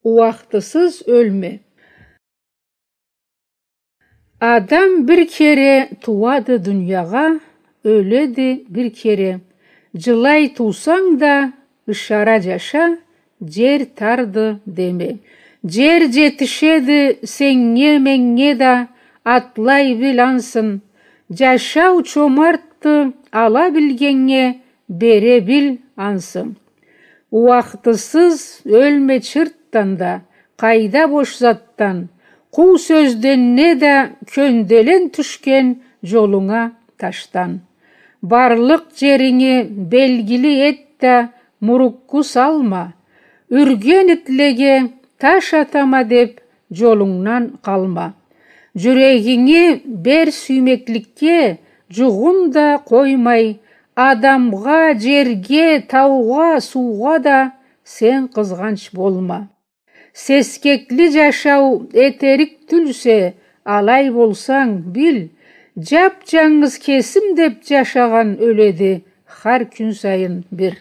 Uaktısız ölme. Adam bir kere tuvadı dünyaga, öledi bir kere. Жылай тусаң да, ышара жаша, жер тарды деме. Жер жетишеді сеңне меңне да, атлай бил ансın. Жашау чомартты ала билгенге, бере бил ансın. Уақытысыз өлме чырттанда, қайда бош заттан, қу сөзден не да көнделен түшкен жолуңа таштан. Барлық жеріңе белгілі етті мұрукку салма, үрген ітлеге таш атама деп жолыңнан қалма. Жүрегіңе бер сүймеклікке жұғын да қоймай, адамға, жерге, тауға, суға да сен қызғанш болма. Сескекли жашау етерік түлсе, алай болсаң бил, жап жаңыз кесім деп жашаған өледі, har күн сайын бір.